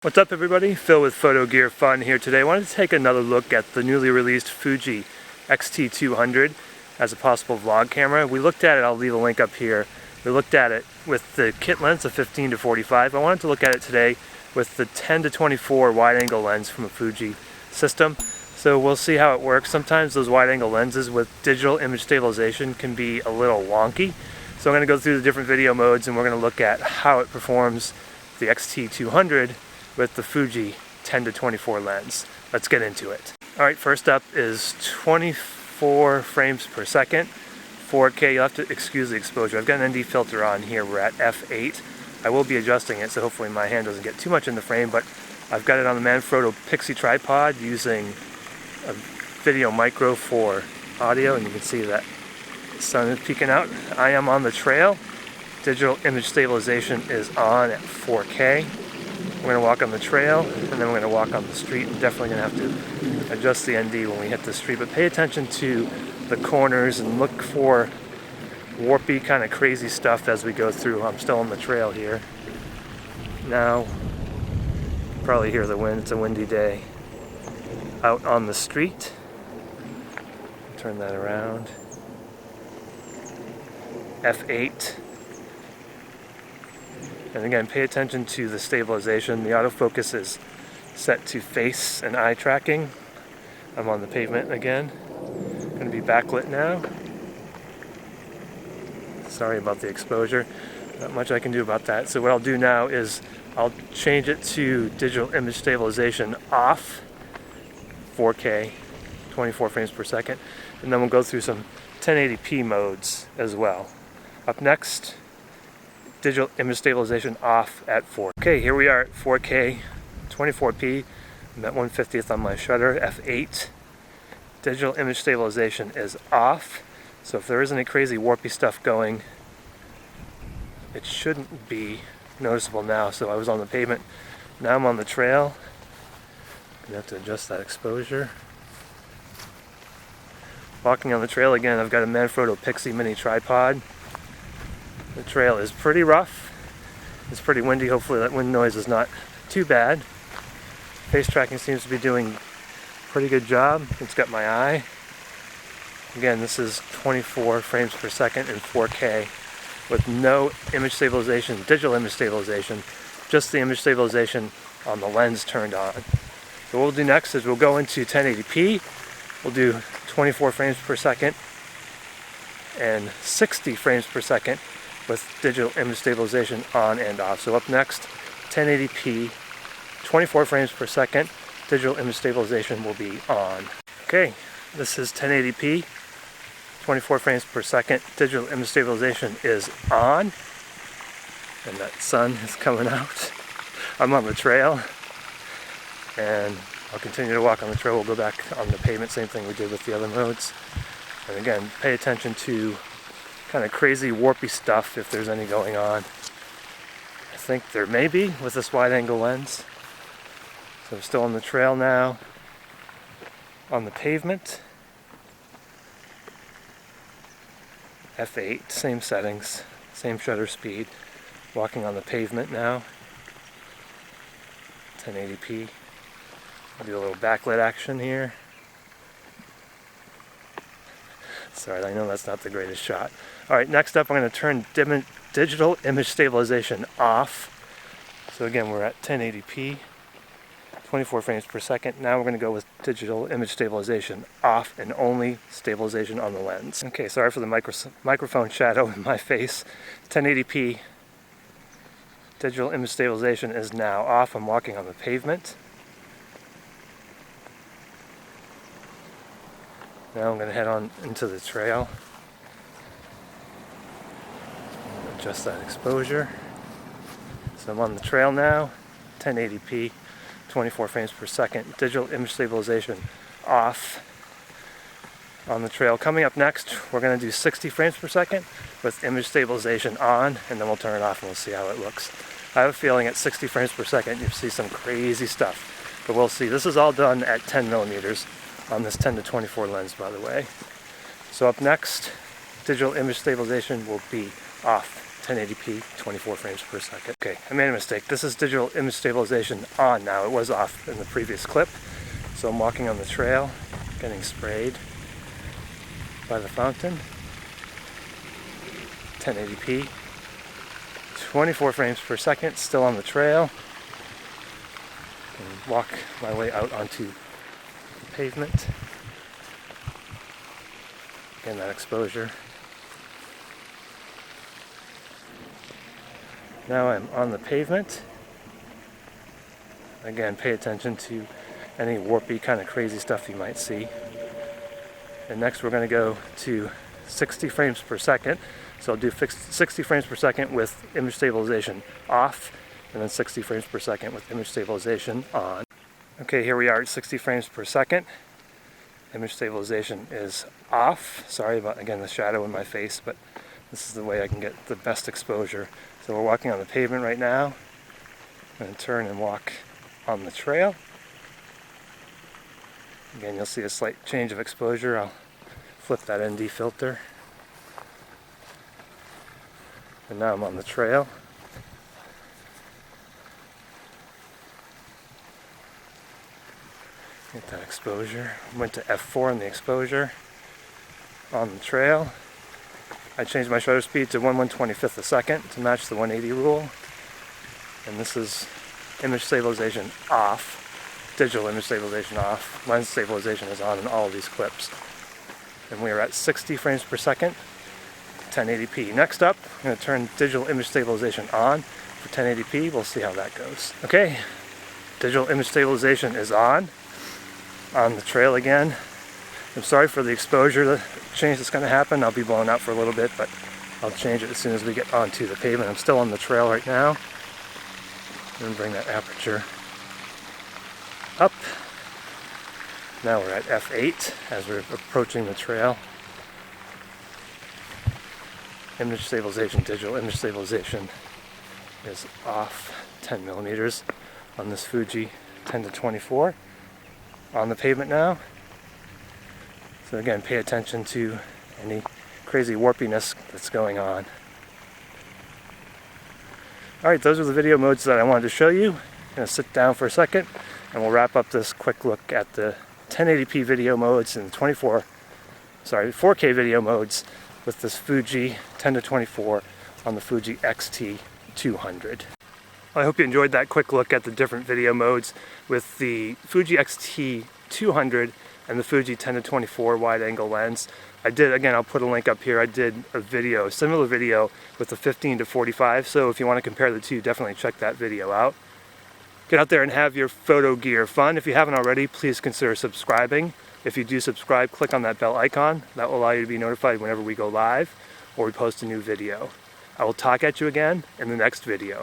What's up everybody? Phil with Photo Gear Fun here today. I wanted to take another look at the newly released Fuji X-T200 as a possible vlog camera. We looked at it, I'll leave a link up here. We looked at it with the kit lens of 15 to 45. I wanted to look at it today with the 10 to 24 wide angle lens from a Fuji system. So we'll see how it works. Sometimes those wide angle lenses with digital image stabilization can be a little wonky. So I'm going to go through the different video modes and we're going to look at how it performs the X-T200 with the Fuji 10 to 24 lens. Let's get into it. Alright, first up is 24 frames per second, 4K. You'll have to excuse the exposure. I've got an ND filter on here. We're at f8. I will be adjusting it, so hopefully my hand doesn't get too much in the frame, but I've got it on the Manfrotto Pixie tripod using a video micro for audio, and you can see that the sun is peeking out. I am on the trail. Digital image stabilization is on at 4K. We're going to walk on the trail, and then we're going to walk on the street. I'm definitely going to have to adjust the ND when we hit the street, but pay attention to the corners and look for warpy, kind of crazy stuff as we go through. I'm still on the trail here. Now, probably hear the wind. It's a windy day. Out on the street. Turn that around. F8. And again, pay attention to the stabilization. The autofocus is set to face and eye tracking. I'm on the pavement again. Going to be backlit now. Sorry about the exposure. Not much I can do about that. So what I'll do now is I'll change it to digital image stabilization off, 4K, 24 frames per second. And then we'll go through some 1080p modes as well. Up next, digital image stabilization off at 4K. Okay, here we are at 4K, 24p. I'm at 1/50th on my shutter, f8. Digital image stabilization is off. So if there isn't any crazy warpy stuff going, it shouldn't be noticeable now. So I was on the pavement, now I'm on the trail. I'm gonna have to adjust that exposure. Walking on the trail again, I've got a Manfrotto Pixie mini tripod. The trail is pretty rough. It's pretty windy. Hopefully that wind noise is not too bad. Face tracking seems to be doing a pretty good job. It's got my eye. Again, this is 24 frames per second in 4K with no image stabilization, digital image stabilization, just the image stabilization on the lens turned on. So what we'll do next is we'll go into 1080p. We'll do 24 frames per second and 60 frames per second with digital image stabilization on and off. So up next, 1080p, 24 frames per second, digital image stabilization will be on. Okay, this is 1080p, 24 frames per second, digital image stabilization is on, and that sun is coming out. I'm on the trail, and I'll continue to walk on the trail. We'll go back on the pavement, same thing we did with the other modes. And again, pay attention to kind of crazy warpy stuff if there's any going on. I think there may be with this wide angle lens. So I'm still on the trail now, on the pavement. F8, same settings, same shutter speed. Walking on the pavement now. 1080p. I'll do a little backlit action here. Sorry, I know that's not the greatest shot. Alright, next up I'm going to turn digital image stabilization off. So again, we're at 1080p, 24 frames per second. Now we're going to go with digital image stabilization off and only stabilization on the lens. Okay, sorry for the microphone shadow in my face. 1080p, digital image stabilization is now off. I'm walking on the pavement. Now I'm going to head on into the trail. Adjust that exposure. So I'm on the trail now, 1080p, 24 frames per second, digital image stabilization off on the trail. Coming up next, we're going to do 60 frames per second with image stabilization on, and then we'll turn it off and we'll see how it looks. I have a feeling at 60 frames per second you'll see some crazy stuff, but we'll see. This is all done at 10 millimeters. On this 10 to 24 lens, by the way. So up next, digital image stabilization will be off 1080p, 24 frames per second. Okay, I made a mistake. This is digital image stabilization on now. It was off in the previous clip. So I'm walking on the trail, getting sprayed by the fountain. 1080p, 24 frames per second, still on the trail. And walk my way out onto the pavement. Again, that exposure. Now I'm on the pavement. Again, pay attention to any warpy kind of crazy stuff you might see. And next we're going to go to 60 frames per second. So I'll do 60 frames per second with image stabilization off, and then 60 frames per second with image stabilization on. Okay, here we are at 60 frames per second. Image stabilization is off. Sorry about, again, the shadow in my face, but this is the way I can get the best exposure. So we're walking on the pavement right now. I'm going to turn and walk on the trail. Again, you'll see a slight change of exposure. I'll flip that ND filter. And now I'm on the trail. Get that exposure. Went to F4 in the exposure. On the trail. I changed my shutter speed to 1/125th a second to match the 180 rule. And this is image stabilization off. Digital image stabilization off. Lens stabilization is on in all of these clips. And we are at 60 frames per second, 1080p. Next up, I'm going to turn digital image stabilization on for 1080p. We'll see how that goes. Okay, digital image stabilization is on the trail again. I'm sorry for the exposure change that's going to happen. I'll be blown out for a little bit, but I'll change it as soon as we get onto the pavement. I'm still on the trail right now. I'm going to bring that aperture up. Now we're at F8 as we're approaching the trail. Image stabilization, digital image stabilization is off 10 millimeters on this Fuji 10-24. On the pavement now. So again, pay attention to any crazy warpiness that's going on. Alright, those are the video modes that I wanted to show you. I'm going to sit down for a second and we'll wrap up this quick look at the 1080p video modes and 4K video modes with this Fuji 10-24 on the Fuji XT200. I hope you enjoyed that quick look at the different video modes with the Fuji XT200 and the Fuji 10-24 wide-angle lens. I'll put a link up here. I did a similar video with the 15-45, so if you want to compare the two, definitely check that video out. Get out there and have your photo gear fun. If you haven't already, please consider subscribing. If you do subscribe, click on that bell icon. That will allow you to be notified whenever we go live or we post a new video. I will talk at you again in the next video.